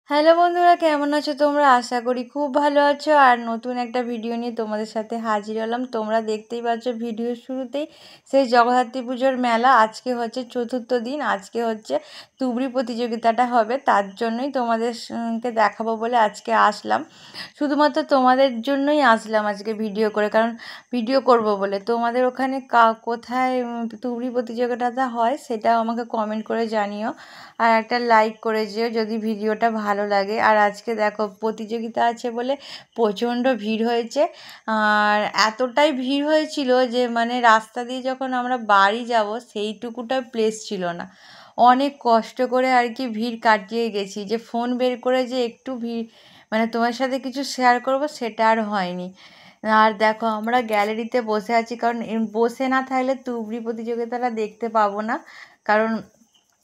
Hello বন্ধুরা, কেমন আছো তোমরা? আশা করি খুব ভালো আছো। আর নতুন একটা ভিডিও নিয়ে তোমাদের সাথে হাজির হলাম। তোমরা দেখতেই পাচ্ছ ভিডিওর শুরুতেই সেই জগদ্ধাত্রী পুজোর মেলা। আজকে হচ্ছে চতুর্থ দিন, আজকে হচ্ছে তুবড়ি প্রতিযোগিতাটা হবে, তার জন্যই তোমাদেরকে দেখাবো বলে আজকে আসলাম। শুধুমাত্র তোমাদের জন্যই আসলাম আজকে ভিডিও করে, কারণ ভিডিও করব বলে। তোমাদের ওখানে কোথায় তুবড়ি প্রতিযোগিতাটা হয় সেটাও আমাকে কমেন্ট করে জানিও, আর একটা লাইক করে যেও যদি ভিডিওটা ভালো লাগে। আর আজকে দেখো প্রতিযোগিতা আছে বলে প্রচণ্ড ভিড় হয়েছে। আর এতটাই ভিড় হয়েছিল যে মানে রাস্তা দিয়ে যখন আমরা বাড়ি যাব সেইটুকুটা প্লেস ছিল না। অনেক কষ্ট করে আর কি ভিড় কাটিয়ে গেছি, যে ফোন বের করে যে একটু ভিড় মানে তোমার সাথে কিছু শেয়ার করব সেটা আর হয়নি। আর দেখো আমরা গ্যালারিতে বসে আছি, কারণ বসে না থাকলে তুবড়ি প্রতিযোগিতাটা দেখতে পাবো না, কারণ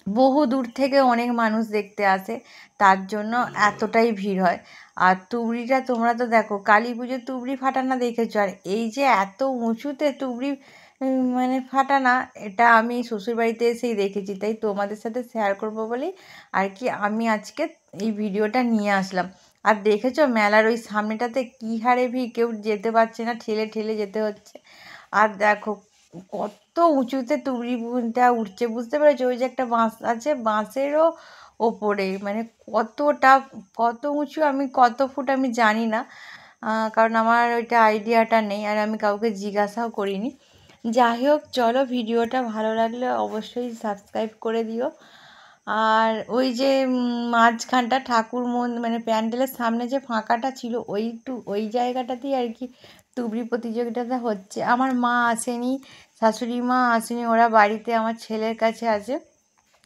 বহু দূর থেকে অনেক মানুষ দেখতে আসে, তার জন্য এতটাই ভিড় হয়। আর তুবড়িটা তোমরা তো দেখো কালী পুজোর তুবড়ি ফাটানা দেখেছো, আর এই যে এত উঁচুতে তুবড়ি মানে ফাটানা, এটা আমি শ্বশুরবাড়িতে এসেই দেখেছি, তাই তোমাদের সাথে শেয়ার করব বলেই আর কি আমি আজকে এই ভিডিওটা নিয়ে আসলাম। আর দেখেছো মেলার ওই সামনেটাতে কী হারে ভিড়, কেউ যেতে পারছে না, ঠেলে ঠেলে যেতে হচ্ছে। আর দেখো কত উঁচুতে তুবড়িটা উঠছে, বুঝতে পেরেছো? ওই যে একটা বাঁশ আছে, বাঁশেরও ওপরে মানে কত উঁচু, আমি কত ফুট আমি জানি না, কারণ আমার ওইটা আইডিয়াটা নেই, আর আমি কাউকে জিজ্ঞাসাও করিনি। যাই হোক, চলো ভিডিওটা ভালো লাগলে অবশ্যই সাবস্ক্রাইব করে দিও। আর ওই যে মাঝখানটা ঠাকুর মানে প্যান্ডেলের সামনে যে ফাঁকাটা ছিল ওই জায়গাটাতেই আর কি তুবড়ি প্রতিযোগিতাটা হচ্ছে। আমার মা আসেনি, শাশুড়ি মা আসেনি, ওরা বাড়িতে আমার ছেলের কাছে আছে,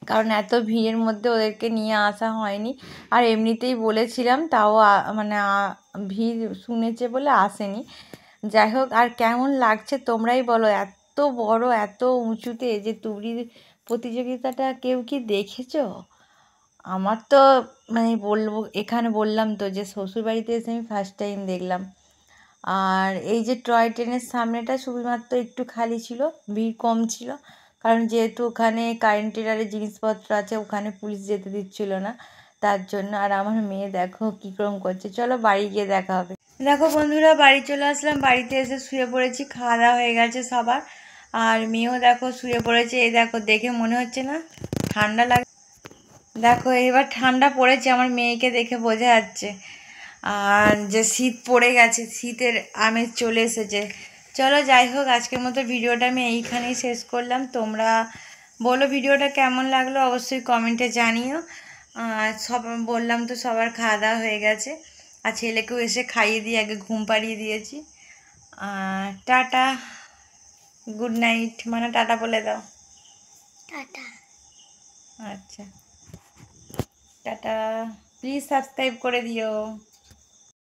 কারণ এত ভিড়ের মধ্যে ওদেরকে নিয়ে আসা হয়নি। আর এমনিতেই বলেছিলাম, তাও মানে ভিড় শুনেছে বলে আসেনি। যাই হোক, আর কেমন লাগছে তোমরাই বলো, এত বড় এত উঁচুতে যে তুবড়ি প্রতিযোগিতাটা কেউ কি দেখেছো? আমার তো মানে এখানে বললাম তো যে শ্বশুরবাড়িতে এসে আমি ফার্স্ট টাইম দেখলাম। আর এই যে টয় ট্রেনের সামনেটা শুধুমাত্র একটু খালি ছিল, ভিড় কম ছিল, কারণ যেহেতু ওখানে কারেন্টের আরে জিনিসপত্র আছে, ওখানে পুলিশ যেতে দিচ্ছিল না, তার জন্য। আর আমার মেয়ে দেখো কীরকম করছে, চলো বাড়ি গিয়ে দেখা হবে। দেখো বন্ধুরা, বাড়ি চলে আসলাম, বাড়িতে এসে শুয়ে পড়েছি, খাওয়া দাওয়া হয়ে গেছে সবার। আর মেয়েও দেখো শুয়ে পড়েছে, এই দেখো দেখে মনে হচ্ছে না ঠান্ডা লাগে? দেখো এবার ঠান্ডা পড়েছে, আমার মেয়েকে দেখে বোঝা যাচ্ছে। আর যে শীত পড়ে গেছে, শীতের আমেজ চলে এসেছে। চলো যাই হোক, আজকের মতো ভিডিওটা আমি এইখানেই শেষ করলাম। তোমরা বলো ভিডিওটা কেমন লাগলো, অবশ্যই কমেন্টে জানিও। আর বললাম তো সবার খাওয়া দাওয়া হয়ে গেছে, আর ছেলেকেও এসে খাইয়ে দিয়ে আগে ঘুম পাড়িয়ে দিয়েছি। টাটা, গুড নাইট, মানে টাটা বলে দাও। টাটা। আচ্ছা, টাটা, প্লিজ সাবস্ক্রাইব করে দিও।